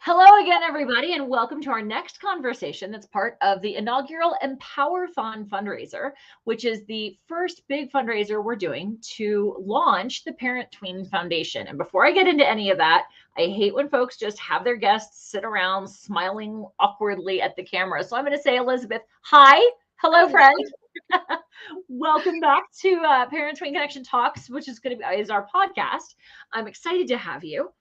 Hello again, everybody, and welcome to our next conversation that's part of the inaugural Empowerthon fundraiser, which is the first big fundraiser we're doing to launch the Parent Tween Foundation. And before I get into any of that, I hate when folks just have their guests sit around smiling awkwardly at the camera. So I'm going to say, Elisabeth, hi. Hello, friend. Welcome back to Parent Tween Connection Talks, which is our podcast. I'm excited to have you.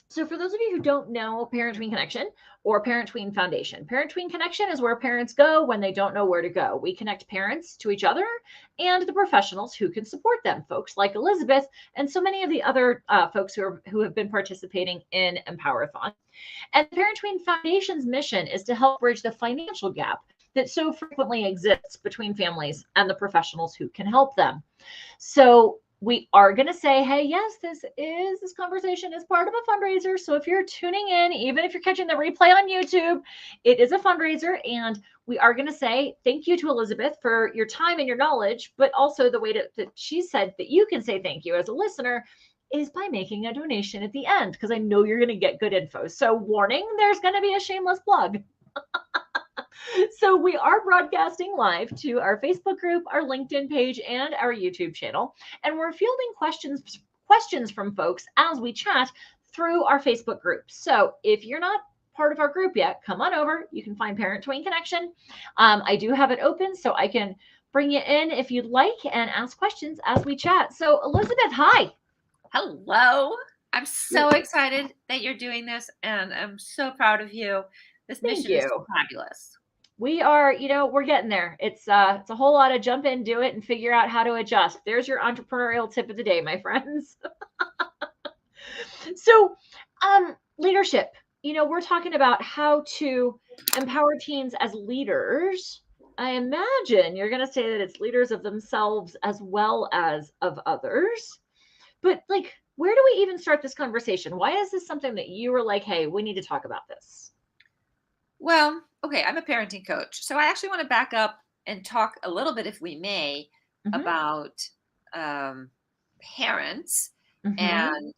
So for those of you who don't know Parent Tween Connection or Parent Tween Foundation, Parent Tween Connection is where parents go when they don't know where to go. We connect parents to each other and the professionals who can support them, folks like Elisabeth and so many of the other folks who have been participating in Empowerthon. And Parent Tween Foundation's mission is to help bridge the financial gap that so frequently exists between families and the professionals who can help them. So we are going to say, hey, yes, this conversation is part of a fundraiser. So if you're tuning in, even if you're catching the replay on YouTube, it is a fundraiser. And we are going to say thank you to Elisabeth for your time and your knowledge, but also the way that she said that you can say thank you as a listener is by making a donation at the end, because I know you're going to get good info. So warning, there's going to be a shameless plug. So we are broadcasting live to our Facebook group, our LinkedIn page, and our YouTube channel. And we're fielding questions from folks as we chat through our Facebook group. So if you're not part of our group yet, come on over. You can find Parent Tween Connection. I do have it open so I can bring you in if you'd like and ask questions as we chat. So Elisabeth, hi. Hello. I'm so excited that you're doing this, and I'm so proud of you. This mission is fabulous. We are, we're getting there. It's a whole lot of jump in, do it, and figure out how to adjust. There's your entrepreneurial tip of the day, my friends. So, leadership. We're talking about how to empower teens as leaders. I imagine you're going to say that it's leaders of themselves as well as of others. But where do we even start this conversation? Why is this something that you were like, hey, we need to talk about this? Well, okay, I'm a parenting coach. So I actually want to back up and talk a little bit, if we may, about parents and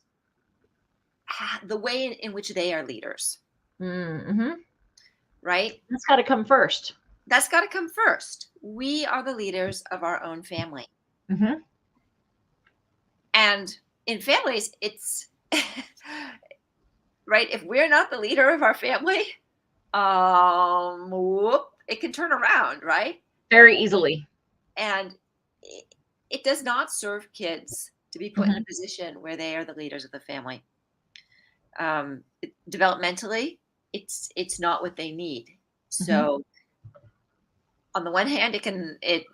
the way in which they are leaders. Right? That's got to come first. That's got to come first. We are the leaders of our own family. And in families, it's right. If we're not the leader of our family, it can turn around, right? Very easily. And it does not serve kids to be put in a position where they are the leaders of the family. Developmentally, it's not what they need. So on the one hand, it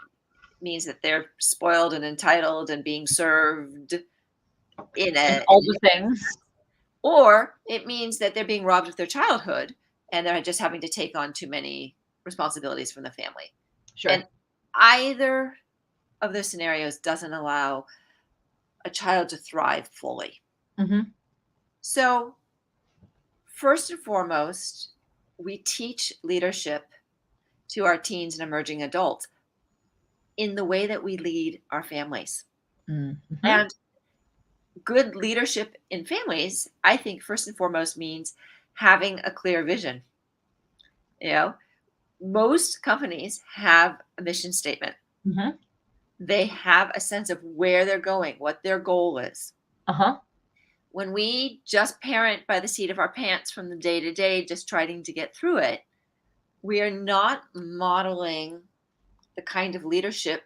means that they're spoiled and entitled and being served in all the things. Or it means that they're being robbed of their childhood and they're just having to take on too many responsibilities from the family. Sure. And either of those scenarios doesn't allow a child to thrive fully. So first and foremost, we teach leadership to our teens and emerging adults in the way that we lead our families. And good leadership in families, I think, first and foremost means having a clear vision. Most companies have a mission statement. They have a sense of where they're going, what their goal is. When we just parent by the seat of our pants from the day to day, just trying to get through it, we are not modeling the kind of leadership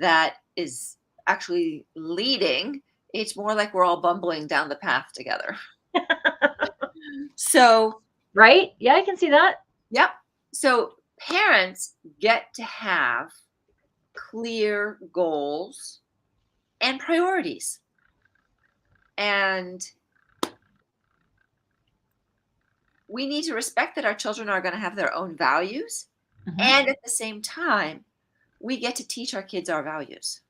that is actually leading. It's more like we're all bumbling down the path together. So, right? Yeah, I can see that. Yep. So parents get to have clear goals and priorities. And we need to respect that our children are going to have their own values. And at the same time, we get to teach our kids our values.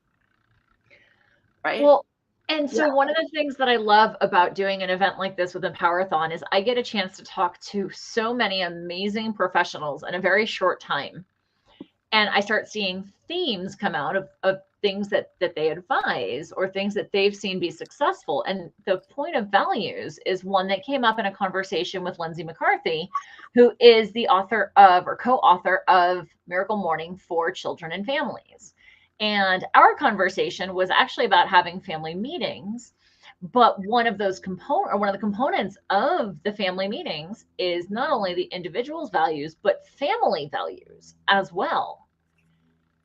Right? Well, and so one of the things that I love about doing an event like this with Empowerthon is I get a chance to talk to so many amazing professionals in a very short time. And I start seeing themes come out of things that they advise or things that they've seen be successful. And the point of values is one that came up in a conversation with Lindsay McCarthy, who is the author of or co-author of Miracle Morning for Children and Families. And our conversation was actually about having family meetings. But one of the components of the family meetings is not only the individual's values, but family values as well.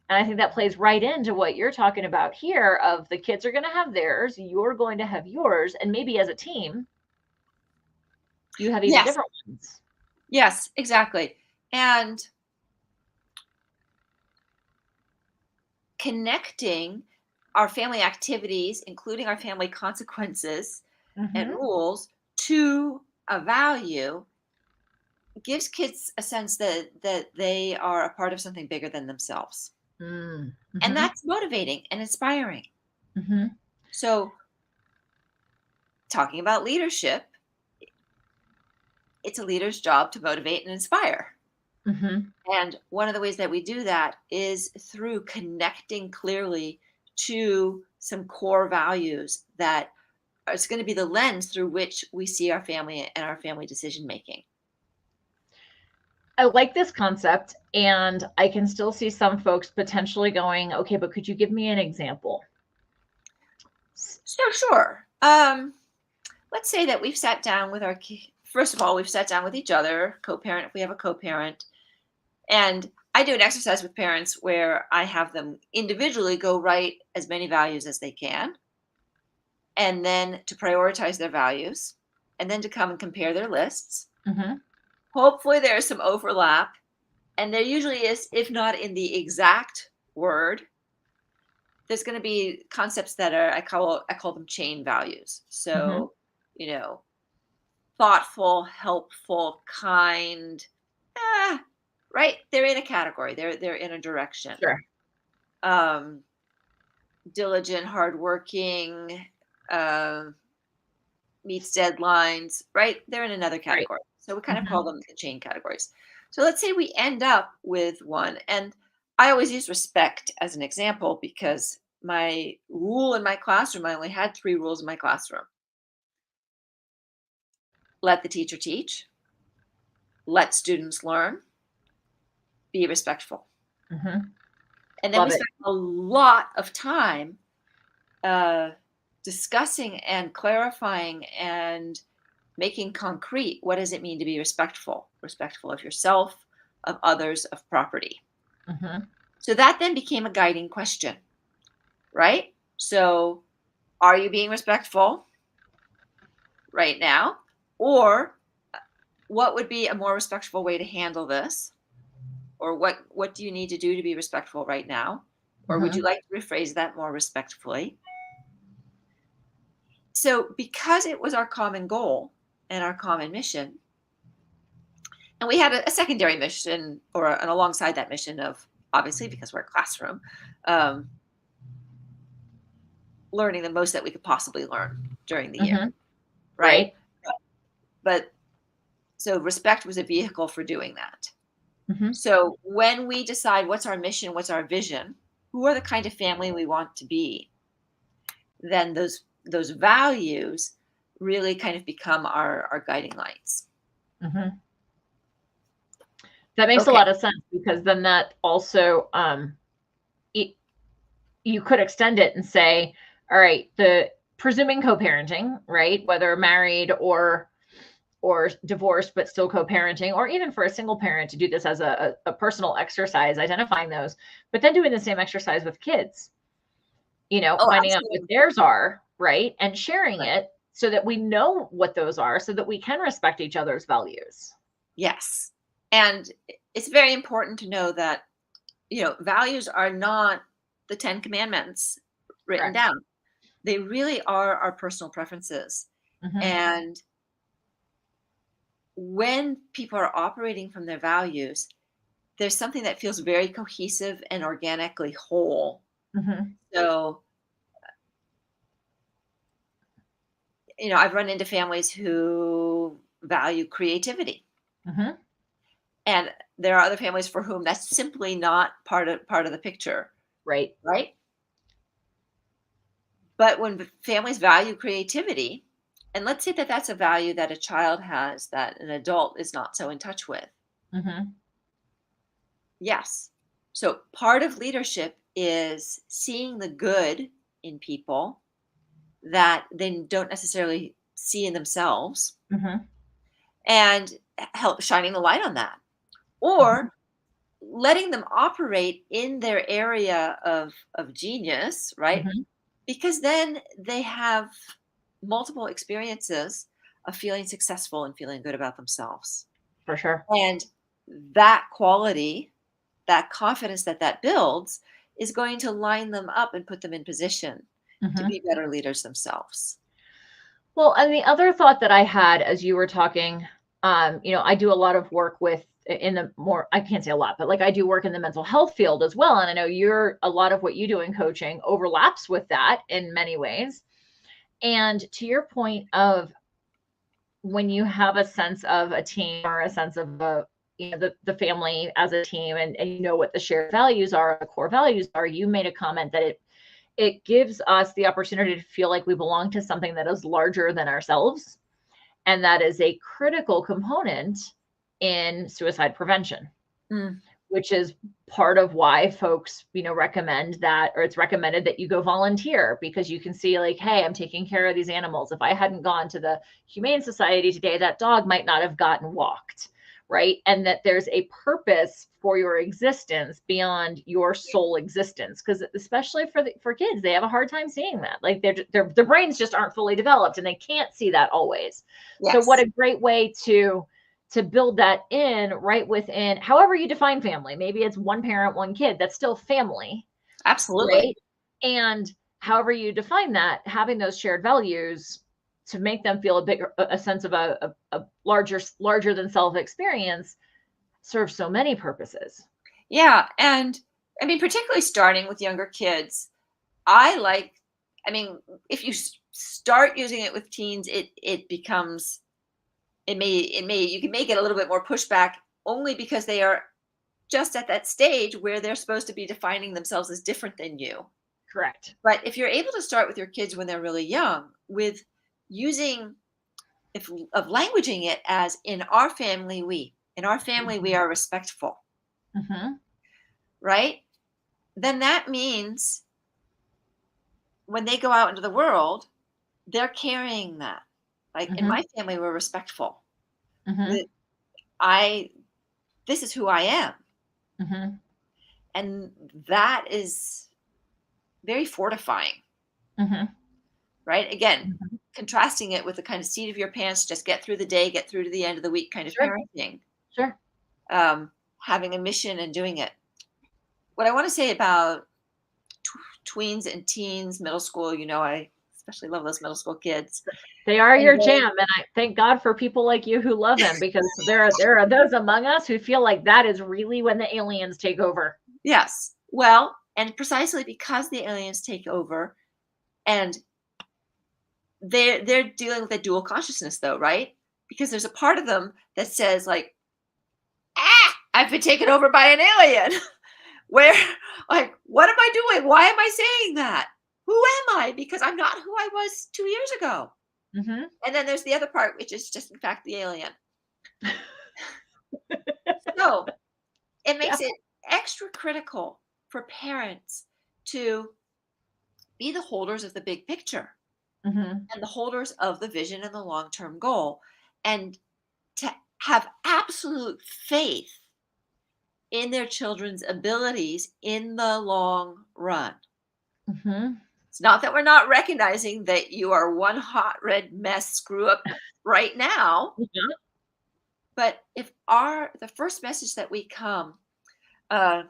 And I think that plays right into what you're talking about here of the kids are going to have theirs, you're going to have yours, and maybe as a team, you have even different ones. Yes, exactly. And connecting our family activities, including our family consequences and rules, to a value gives kids a sense that they are a part of something bigger than themselves. And that's motivating and inspiring. So talking about leadership, it's a leader's job to motivate and inspire. And one of the ways that we do that is through connecting clearly to some core values that is going to be the lens through which we see our family and our family decision making. I like this concept, and I can still see some folks potentially going, okay, but could you give me an example? So sure. Let's say that we've sat down with our first of all, we've sat down with each other, co-parent if we have a co-parent, and I do an exercise with parents where I have them individually go write as many values as they can, and then to prioritize their values, and then to come and compare their lists. Hopefully there's some overlap, and there usually is, if not in the exact word. There's going to be concepts that are I call them chain values. So, thoughtful, helpful, kind, right? They're in a category. They're in a direction. Sure. Diligent, hardworking, meets deadlines, right? They're in another category. Right. So we kind of call them the chain categories. So let's say we end up with one, and I always use respect as an example because my rule in my classroom, I only had 3 rules in my classroom. Let the teacher teach, let students learn, be respectful. And then we spent a lot of time discussing and clarifying and making concrete what does it mean to be respectful of yourself, of others, of property. So that then became a guiding question, right? So are you being respectful right now? Or what would be a more respectful way to handle this? Or what do you need to do to be respectful right now? Or would you like to rephrase that more respectfully? So because it was our common goal and our common mission, and we had a secondary mission and alongside that mission of, obviously, because we're a classroom, learning the most that we could possibly learn during the year, right? But so respect was a vehicle for doing that. So when we decide what's our mission, what's our vision, who are the kind of family we want to be, then those values really kind of become our guiding lights. That makes a lot of sense, because then that also you could extend it and say, all right, the presuming co-parenting, right, whether married or divorced but still co-parenting, or even for a single parent to do this as a personal exercise, identifying those, but then doing the same exercise with kids, finding out what theirs are, right, and sharing it so that we know what those are, so that we can respect each other's values. Yes. And it's very important to know that, values are not the 10 commandments written down. They really are our personal preferences. And when people are operating from their values, there's something that feels very cohesive and organically whole. So, I've run into families who value creativity. And there are other families for whom that's simply not part of the picture, Right. right? But when families value creativity, and let's say that that's a value that a child has that an adult is not so in touch with. Mhm. Yes. So part of leadership is seeing the good in people that they don't necessarily see in themselves Mhm. and help shining the light on that. Mhm. Or letting them operate in their area of genius, right? Mhm. Because then they have multiple experiences of feeling successful and feeling good about themselves. For sure. And that quality, that confidence that that builds is going to line them up and put them in position to Mhm. be better leaders themselves. Well, and the other thought that I had as you were talking, I do a lot of work with in the more, I can't say a lot, but like I do work in the mental health field as well. And I know a lot of what you do in coaching overlaps with that in many ways. And to your point of when you have a sense of a team or a sense of the family as a team, and you know what the shared values are, the core values are, you made a comment that it gives us the opportunity to feel like we belong to something that is larger than ourselves. And that is a critical component in suicide prevention, Mm, which is part of why folks, recommend that, or it's recommended that you go volunteer, because you can see like, hey, I'm taking care of these animals. If I hadn't gone to the Humane Society today, that dog might not have gotten walked, right? And that there's a purpose for your existence beyond your sole existence, because especially for kids, they have a hard time seeing that. Like their brains just aren't fully developed, and they can't see that always. So what yes, a great way to build that in right within however you define family. Maybe it's one parent, one kid, that's still family, absolutely. right? And however you define that, having those shared values to make them feel a sense of a larger than self experience serves so many purposes. Yeah. And I mean, particularly starting with younger kids, I like, I mean, if you start using it with teens, it becomes, you can make it a little bit more pushback only because they are just at that stage where they're supposed to be defining themselves as different than you. Correct. But if you're able to start with your kids when they're really young with using if of languaging it as in our family we Mhm. are respectful, Mhm. right? Then that means when they go out into the world, they're carrying that. Like in my Mhm. family, we're respectful. Mhm. That I this is who I am. Mhm. And that is very fortifying, Mhm. right? Again, Mhm. contrasting it with the kind of seat of your pants, just get through the day, get through to the end of the week kind of Sure. parenting, Sure. having a mission and doing it. What I want to say about tweens and teens, middle school, I especially love those middle school kids. They are And your jam, and I thank God for people like you who love them, because there are those among us who feel like that is really when the aliens take over. yes, well, and precisely because the aliens take over, and they're dealing with a dual consciousness, though, right? Because there's a part of them that says like, I've been taken over by an alien. Where, like, what am I doing? Why am I saying that? Who am I? Because I'm not who I was 2 years ago. Mhm. And then there's the other part, which is just in fact the alien. So it Yeah. makes it extra critical for parents to be the holders of the big picture Mhm. and the holders of the vision and the long term goal, and to have absolute faith in their children's abilities in the long run. Mhm. It's not that we're not recognizing that you are one hot red mess screw up right now, Mhm. but if the first message that we come, uh,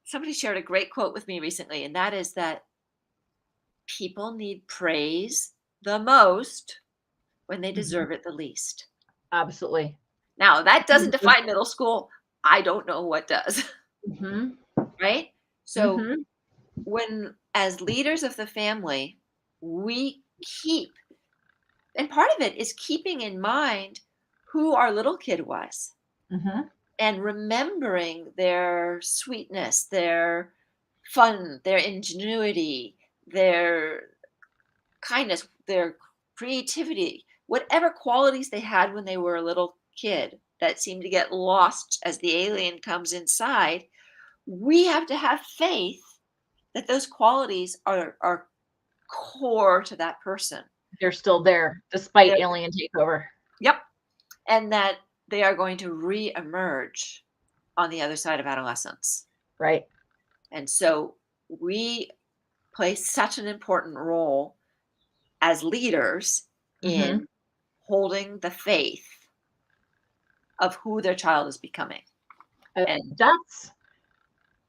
somebody shared a great quote with me recently, and that is that people need praise the most when they Mhm. deserve it the least. Absolutely. Now, that doesn't define middle school. I don't know what does, Mhm. right? So, Mhm. when as leaders of the family, we keep, and part of it is keeping in mind who our little kid was. Mhm. and remembering their sweetness, their fun, their ingenuity, their kindness, their creativity, whatever qualities they had when they were a little kid that seem to get lost as the alien comes inside, we have to have faith that those qualities are core to that person. They're still there despite They're, alien takeover. yep. And that they are going to re-emerge on the other side of adolescence. Right. And so we play such an important role as leaders Mm-hmm. in holding the faith of who their child is becoming. And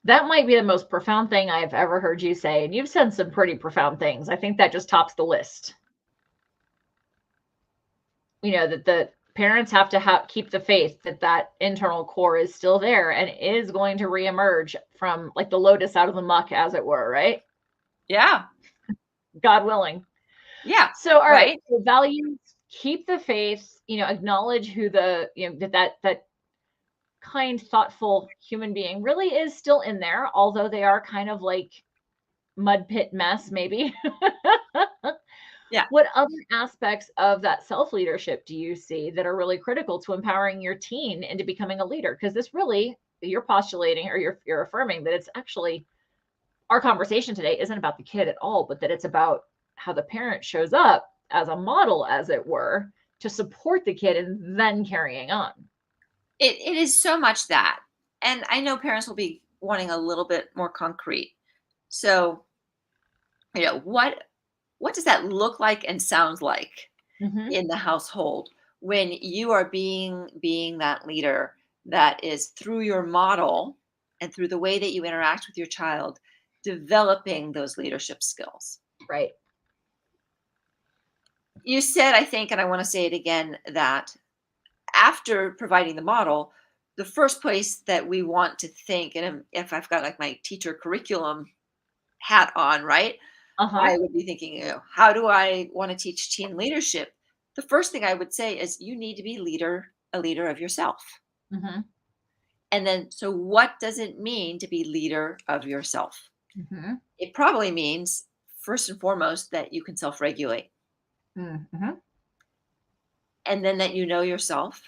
That might be the most profound thing I've ever heard you say. And you've said some pretty profound things. I think that just tops the list. That the parents have to keep the faith that internal core is still there and is going to reemerge from like the lotus out of the muck, as it were, right? yeah, God willing. yeah, So, all right. right. So values, keep the faith, acknowledge who that kind, thoughtful human being really is still in there, although they are kind of like mud pit mess, maybe. Yeah. What other aspects of that self leadership do you see that are really critical to empowering your teen into becoming a leader? Because this really, you're postulating or you're affirming that it's actually our conversation today isn't about the kid at all, but that it's about how the parent shows up as a model, as it were, to support the kid and then carrying on. It is so much that. And I know parents will be wanting a little bit more concrete. So, what does that look like and sound like Mm-hmm. in the household when you are being that leader that is through your model and through the way that you interact with your child developing those leadership skills? Right. You said, I think, and I want to say it again, that after providing the model, the first place that we want to think, and if I've got like my teacher curriculum hat on, right, Uh-huh. I would be thinking, how do I want to teach teen leadership? The first thing I would say is you need to be a leader of yourself. Mm-hmm. And then, so what does it mean to be leader of yourself? Mm-hmm. It probably means, first and foremost, that you can self regulate, Mm-hmm. and then that you know yourself,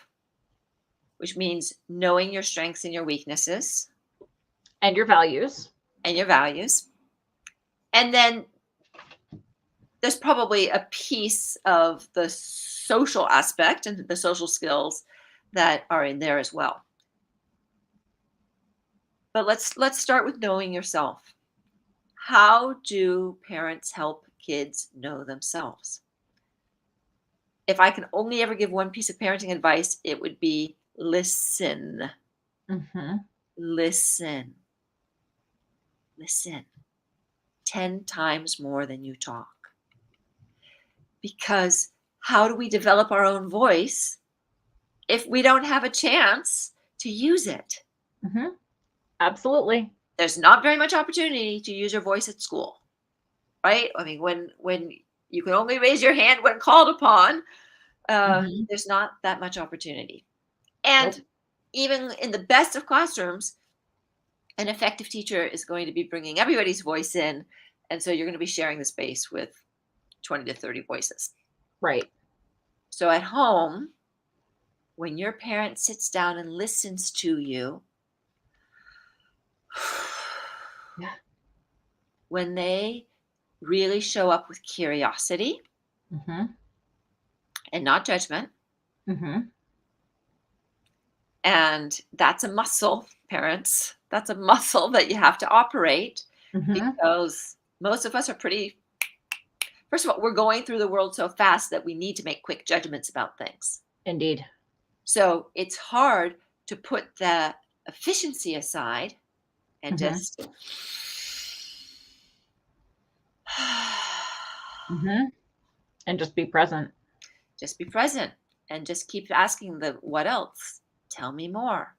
which means knowing your strengths and your weaknesses And your values. and your values. And then there's probably a piece of the social aspect and the social skills that are in there as well. But let's start with knowing yourself. How do parents help kids know themselves? If I can only ever give one piece of parenting advice, it would be listen. Mm-hmm. Listen. Listen. 10 times more than you talk. Because how do we develop our own voice if we don't have a chance to use it? Mm-hmm. Absolutely. There's not very much opportunity to use your voice at school, right? I mean, when you can only raise your hand when called upon, Mm-hmm. there's not that much opportunity. And Nope. even in the best of classrooms, an effective teacher is going to be bringing everybody's voice in, and so you're going to be sharing the space with 20 to 30 voices. Right. So at home, when your parent sits down and listens to you, Yeah. when they really show up with curiosity Mm-hmm. and not judgment, Mm-hmm. and that's a muscle, parents. That's a muscle that you have to operate, Mm-hmm. because most of us are pretty, first of all, we're going through the world so fast that we need to make quick judgments about things. Indeed. So it's hard to put the efficiency aside and Mm-hmm. just Mm-hmm. And just be present. just be present and just keep asking the what else? Tell me more.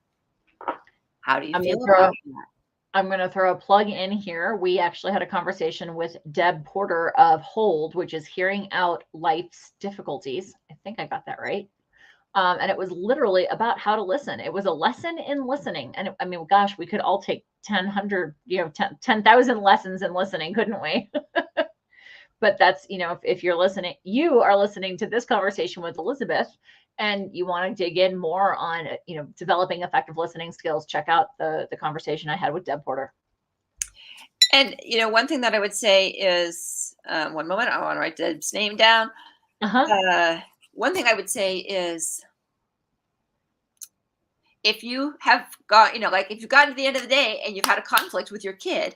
How do you I'm gonna feel throw about that? I'm going to throw a plug in here. We actually had a conversation with Deb Porter of Hold, which is Hearing Out Life's Difficulties. I think I got that right. And it was literally about how to listen. It was a lesson in listening. And I mean, gosh, we could all take 10,000 lessons in listening, couldn't we? But that's, if you're listening, you are listening to this conversation with Elisabeth, and you want to dig in more on, developing effective listening skills, check out the conversation I had with Deb Porter. And, one thing that I would say is, one moment, I want to write Deb's name down. One thing I would say is, if you have got, if you've gotten to the end of the day and you've had a conflict with your kid,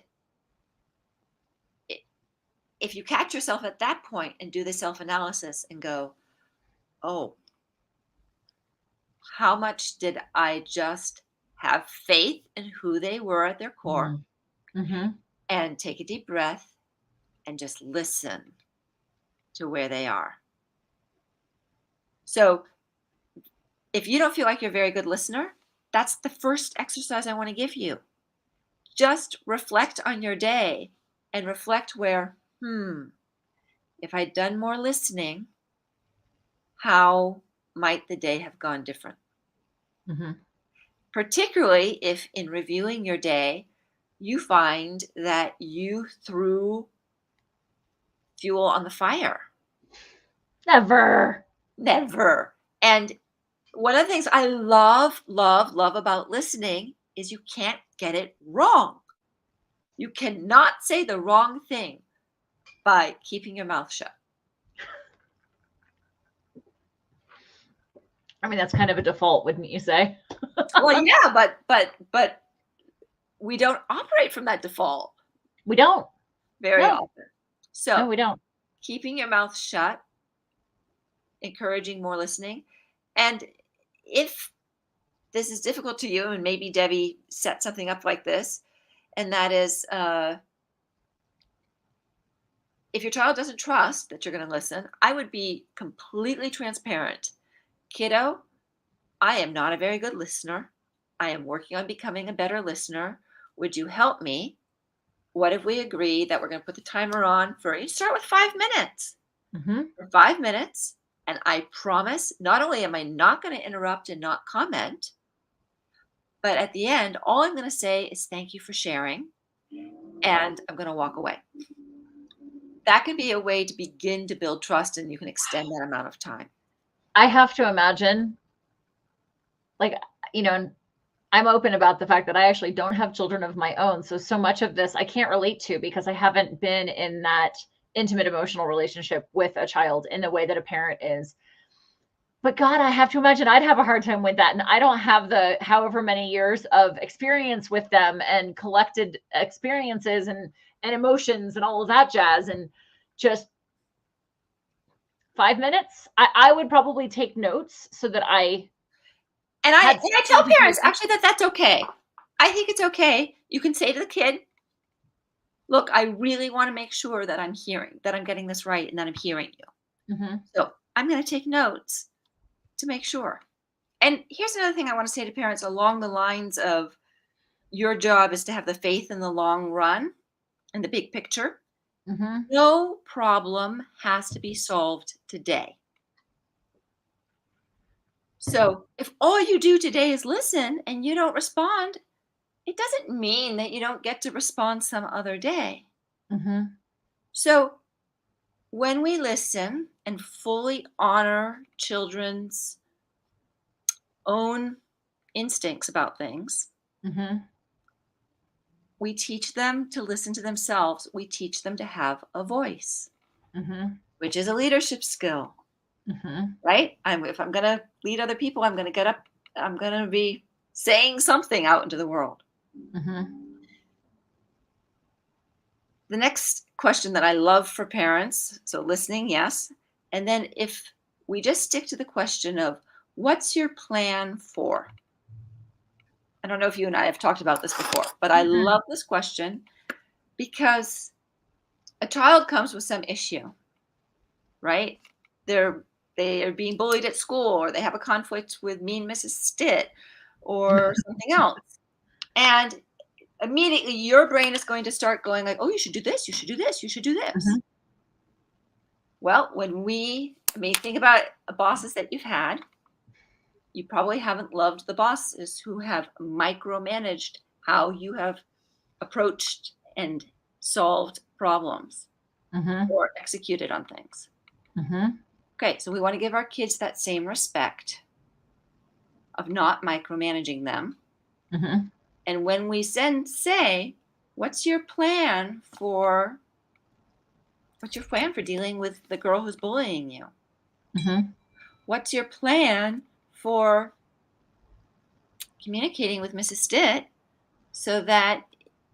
if you catch yourself at that point and do the self-analysis and go, oh, how much did I just have faith in who they were at their core? Mm-hmm. And take a deep breath and just listen to where they are. So if you don't feel like you're a very good listener, that's the first exercise I want to give you. Just reflect on your day and reflect where, if I'd done more listening, how might the day have gone different? Mm-hmm. Particularly if in reviewing your day, you find that you threw fuel on the fire. Never. And one of the things I love about listening is you can't get it wrong. You cannot say the wrong thing by keeping your mouth shut. I mean, that's kind of a default, wouldn't you say? Well, yeah, but we don't operate from that default. We don't. Very often. So no, we don't. Keeping your mouth shut, encouraging more listening. And if this is difficult to you, and maybe Debbie set something up like this, and that is, if your child doesn't trust that you're going to listen, I would be completely transparent. Kiddo, I am not a very good listener. I am working on becoming a better listener. Would you help me? What if we agree that we're going to put the timer on for, you start with 5 minutes. Mm-hmm. For 5 minutes. And I promise, not only am I not going to interrupt and not comment, but at the end, all I'm going to say is thank you for sharing. And I'm going to walk away. That can be a way to begin to build trust, and you can extend that amount of time. I have to imagine, I'm open about the fact that I actually don't have children of my own. So much of this I can't relate to because I haven't been in that intimate emotional relationship with a child in the way that a parent is. But God, I have to imagine I'd have a hard time with that. And I don't have the however many years of experience with them and collected experiences and emotions and all of that jazz. And just 5 minutes, I would probably take notes so that I tell parents actually that's okay. I think it's okay. You can say to the kid, look, I really want to make sure that I'm getting this right and that I'm hearing you. Mm-hmm. So I'm going to take notes to make sure. And here's another thing I want to say to parents along the lines of your job is to have the faith in the long run and the big picture. Mm-hmm. No problem has to be solved today. So if all you do today is listen and you don't respond, it doesn't mean that you don't get to respond some other day. Mm-hmm. So when we listen and fully honor children's own instincts about things, mm-hmm. we teach them to listen to themselves. We teach them to have a voice, mm-hmm. which is a leadership skill. Mm-hmm. Right? If I'm going to lead other people, I'm going to get up. I'm going to be saying something out into the world. Mm-hmm. The next question that I love for parents, so listening, yes. And then if we just stick to the question of what's your plan for? I don't know if you and I have talked about this before, but I love this question because a child comes with some issue, right? They are being bullied at school, or they have a conflict with mean Mrs. Stitt or something else. And immediately your brain is going to start going like, oh, you should do this, you should do this, you should do this. Mm-hmm. Well, think about bosses that you've had. You probably haven't loved the bosses who have micromanaged how you have approached and solved problems or executed on things. Okay, so we want to give our kids that same respect of not micromanaging them. And when we say, what's your plan for dealing with the girl who's bullying you? What's your plan for communicating with Mrs. Stitt so that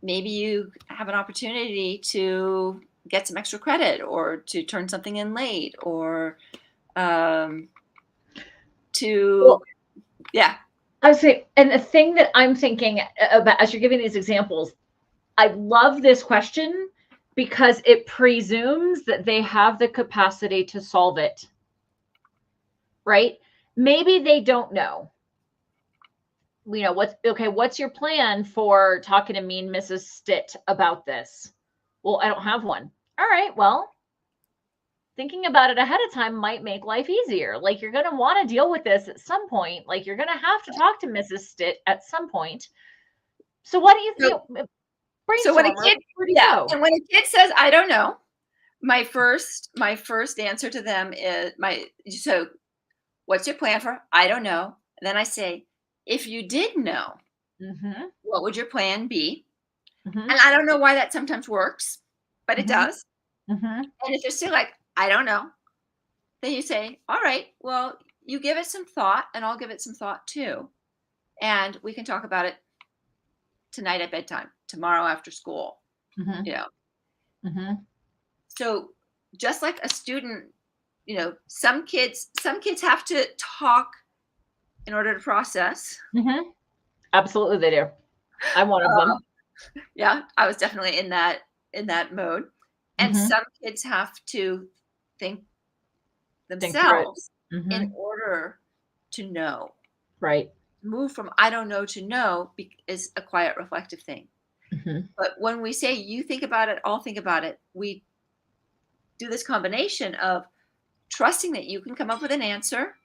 maybe you have an opportunity to get some extra credit or to turn something in late or yeah. I would say, and the thing that I'm thinking about as you're giving these examples, I love this question because it presumes that they have the capacity to solve it, right? Maybe they don't know. You know, what's your plan for talking to mean Mrs. Stitt about this? Well, I don't have one. All right, well, thinking about it ahead of time might make life easier. Like, you're going to want to deal with this at some point. Like, you're going to have to talk to Mrs. Stitt at some point. So what do you think? So when a kid, and when a kid says, I don't know, my first answer to them is so what's your plan for? I don't know. And then I say, if you did know, what would your plan be? And I don't know why that sometimes works, but it does. And if they're still like, I don't know, then you say, all right, well, you give it some thought and I'll give it some thought too. And we can talk about it tonight at bedtime, tomorrow after school, you know. So just like a student, you know, some kids have to talk in order to process. Absolutely, they do. I'm one of them. Yeah, I was definitely in that mode. And some kids have to think themselves in order to know. Right. Move from I don't know to know is a quiet, reflective thing. But when we say you think about it, I'll think about it, we do this combination of trusting that you can come up with an answer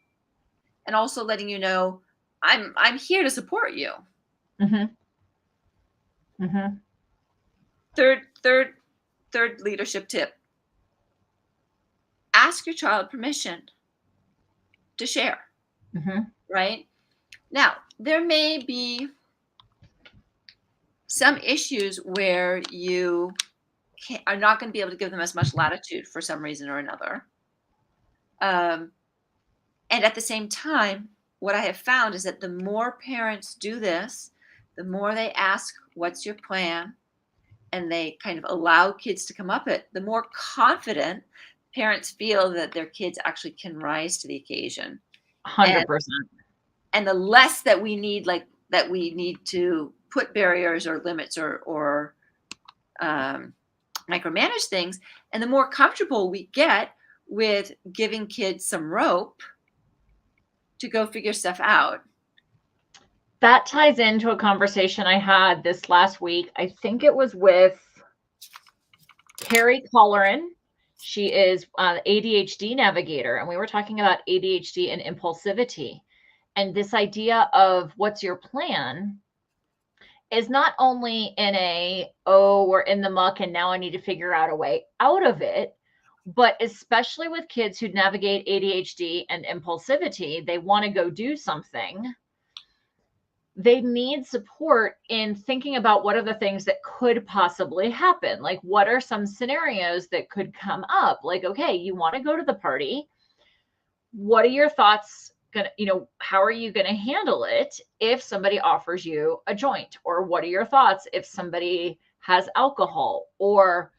and also letting you know I'm here to support you. Third leadership tip. Ask your child permission to share. Right? Now, there may be some issues where you are not going to be able to give them as much latitude for some reason or another. And at the same time, what I have found is that the more parents do this, the more they ask, what's your plan? And they kind of allow kids to come up with it, the more confident parents feel that their kids actually can rise to the occasion. 100%. And the less that we need, that we need to put barriers or limits or micromanage things, and the more comfortable we get with giving kids some rope to go figure stuff out. That ties into a conversation I had this last week. I think it was with Carrie Colleran. She is an ADHD navigator, and we were talking about ADHD and impulsivity. And this idea of what's your plan is not only in we're in the muck and now I need to figure out a way out of it, but especially with kids who navigate ADHD and impulsivity, they want to go do something. They need support in thinking about what are the things that could possibly happen. Like, what are some scenarios that could come up? Like, okay, you want to go to the party. What are your thoughts? How are you going to handle it if somebody offers you a joint? Or what are your thoughts if somebody has alcohol or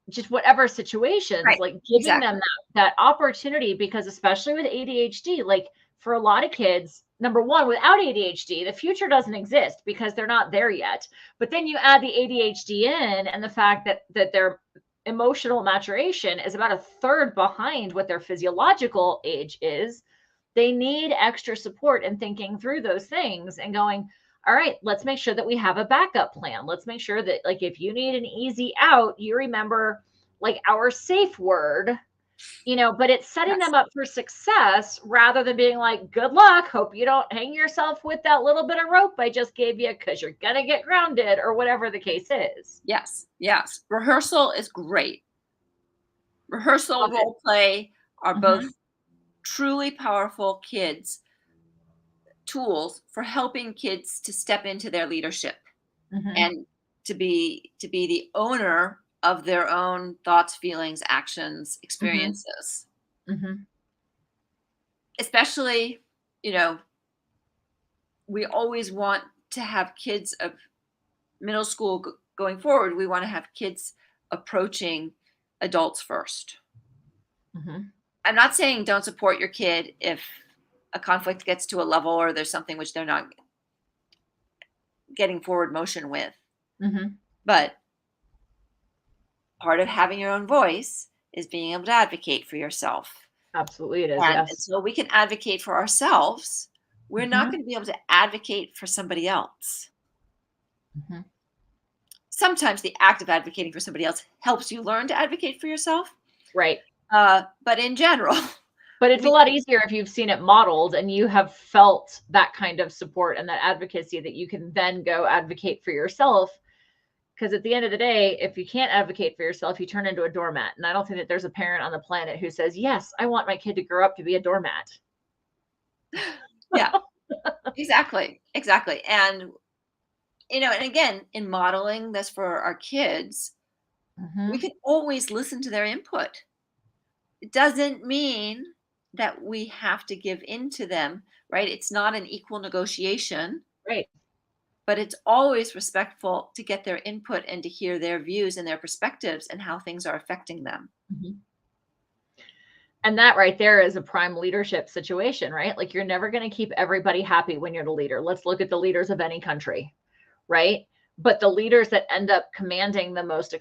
just whatever situations, right. Like giving them that opportunity, because especially with ADHD, like for a lot of kids, number one, without ADHD, the future doesn't exist because they're not there yet. But then you add the ADHD in and the fact that their emotional maturation is about a third behind what their physiological age is. They need extra support in thinking through those things and going, all right, let's make sure that we have a backup plan. Let's make sure that, like, if you need an easy out, you remember like our safe word but it's setting Yes. them up for success rather than being like, good luck, hope you don't hang yourself with that little bit of rope I just gave you because you're going to get grounded or whatever the case is. Yes. Yes. Rehearsal is great. Rehearsal Love and it. role play are both Mhm. truly powerful kids tools for helping kids to step into their leadership Mhm. and to be the owner of their own thoughts, feelings, actions, Mhm. experiences. Mhm. Especially, you know, we always want to have kids of middle school going forward. We want to have kids approaching adults first. Mhm. I'm not saying don't support your kid if a conflict gets to a level or there's something which they're not getting forward motion with. Mhm. But part of having your own voice is being able to advocate for yourself. Absolutely it is. And Yes. until we can advocate for ourselves, we're not Mhm. going to be able to advocate for somebody else. Mhm. Sometimes the act of advocating for somebody else helps you learn to advocate for yourself. Right. But in general, But it's a we lot easier if you've seen it modeled and you have felt that kind of support and that advocacy that you can then go advocate for yourself. Because at the end of the day, if you can't advocate for yourself, you turn into a doormat. And I don't think that there's a parent on the planet who says, yes, I want my kid to grow up to be a doormat. yeah, exactly, exactly. And and again, in modeling this for our kids, we Mm-hmm. can always listen to their input. It doesn't mean that we have to give in to them, right? It's not an equal negotiation, Right. but it's always respectful to get their input and to hear their views and their perspectives and how things are affecting them. Mm-hmm. And that right there is a prime leadership situation, right? Like you're never going to keep everybody happy when you're the leader. Let's look at the leaders of any country, right? But the leaders that end up commanding the most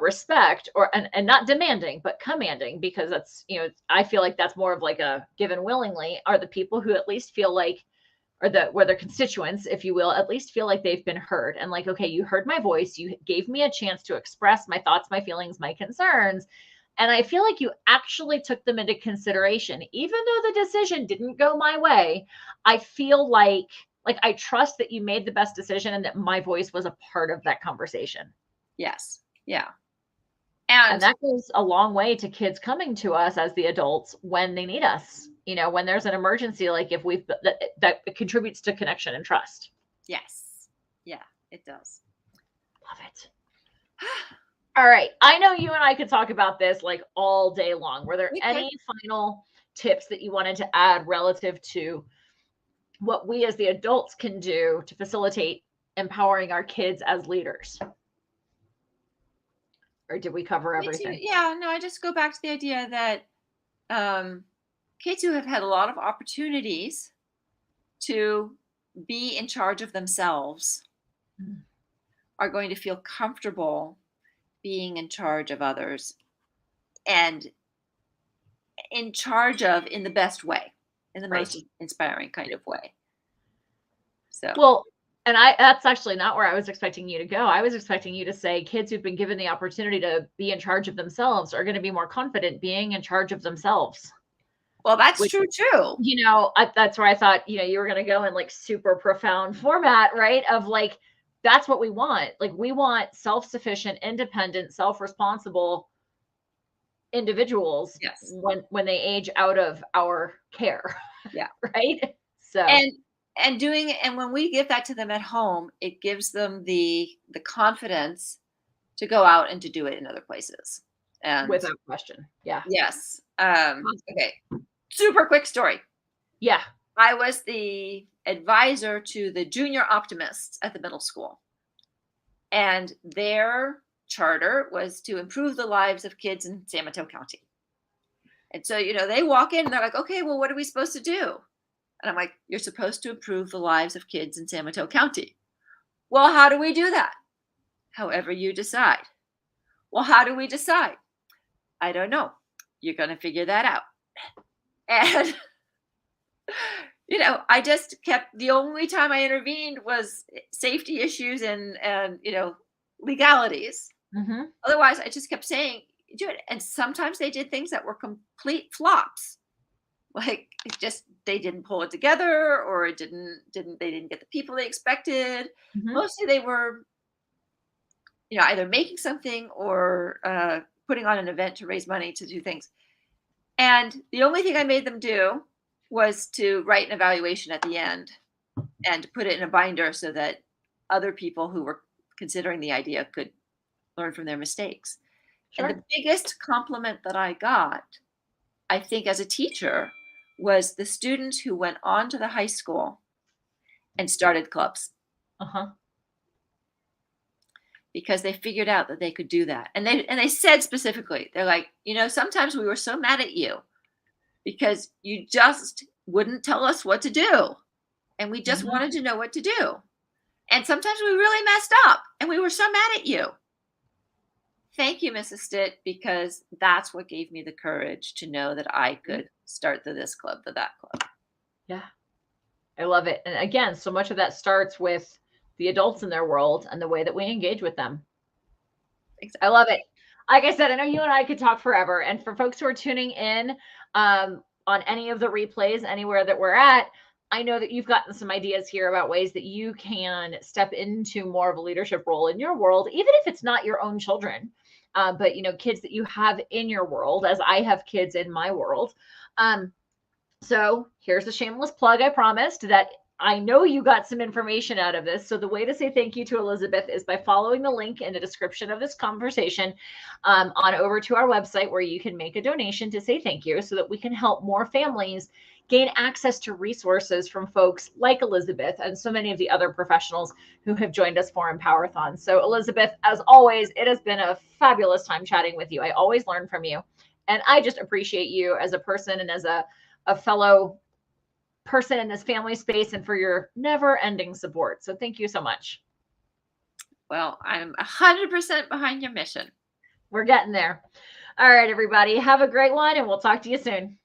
respect, or and not demanding, but commanding, because that's I feel like that's more of like a given willingly, are the people who at least feel like, or where their constituents, if you will, at least feel like they've been heard and like, okay, you heard my voice, you gave me a chance to express my thoughts, my feelings, my concerns, and I feel like you actually took them into consideration, even though the decision didn't go my way. I feel like I trust that you made the best decision and that my voice was a part of that conversation. Yes. Yeah. And And that goes a long way to kids coming to us as the adults when they need us. When there's an emergency, like if that contributes to connection and trust. yes. Yeah, it does. Love it. All right. I know you and I could talk about this like all day long. Were there We could. any final tips that you wanted to add relative to what we as the adults can do to facilitate empowering our kids as leaders? Or did we cover Me too. everything? Yeah, no, I just go back to the idea that um, kids who have had a lot of opportunities to be in charge of themselves Mm. are going to feel comfortable being in charge of others and in charge of in the best way, in the Right. most inspiring kind of way. So, Well, and that's actually not where I was expecting you to go. I was expecting you to say kids who've been given the opportunity to be in charge of themselves are going to be more confident being in charge of themselves. well, that's Which, true too. that's where I thought, you were going to go in like super profound format, right? Of like, that's what we want. Like, we want self-sufficient, independent, self-responsible individuals Yes. when they age out of our care, Yeah. right? So, And doing and when we give that to them at home, it gives them the confidence to go out and to do it in other places. And without question. Yeah. yes. Awesome. Okay. Super quick story. Yeah. I was the advisor to the junior optimists at the middle school. And their charter was to improve the lives of kids in San Mateo County. And so, they walk in and they're like, okay, well, what are we supposed to do? And I'm like, you're supposed to improve the lives of kids in San Mateo County. Well, how do we do that? However you decide. Well, how do we decide? I don't know. You're going to figure that out. And, I just kept, the only time I intervened was safety issues and legalities. Mhm. Otherwise, I just kept saying, do it. And sometimes they did things that were complete flops. Like they didn't pull it together, or they didn't get the people they expected. Mostly they were, either making something or putting on an event to raise money to do things. And the only thing I made them do was to write an evaluation at the end and put it in a binder so that other people who were considering the idea could learn from their mistakes. Sure. And the biggest compliment that I got, I think, as a teacher, was the students who went on to the high school and started clubs. Because they figured out that they could do that. And they said specifically, they're like, sometimes we were so mad at you because you just wouldn't tell us what to do. And we just wanted to know what to do. And sometimes we really messed up and we were so mad at you. Thank you, Mrs. Stitt, because that's what gave me the courage to know that I could start the this club, the that club. Yeah. I love it. And again, so much of that starts with the adults in their world and the way that we engage with them. Exactly. I love it. Like I said, I know you and I could talk forever. And for folks who are tuning in on any of the replays, anywhere that we're at, I know that you've gotten some ideas here about ways that you can step into more of a leadership role in your world, even if it's not your own children, but kids that you have in your world, as I have kids in my world. So here's a shameless plug. I promised that I know you got some information out of this. So the way to say thank you to Elisabeth is by following the link in the description of this conversation on over to our website, where you can make a donation to say thank you so that we can help more families gain access to resources from folks like Elisabeth and so many of the other professionals who have joined us for Empower-thon. So Elisabeth, as always, it has been a fabulous time chatting with you. I always learn from you. And I just appreciate you as a person and as a fellow person in this family space, and for your never-ending support. So thank you so much. Well, I'm 100% behind your mission. We're getting there. All right, everybody. Have a great one, and we'll talk to you soon.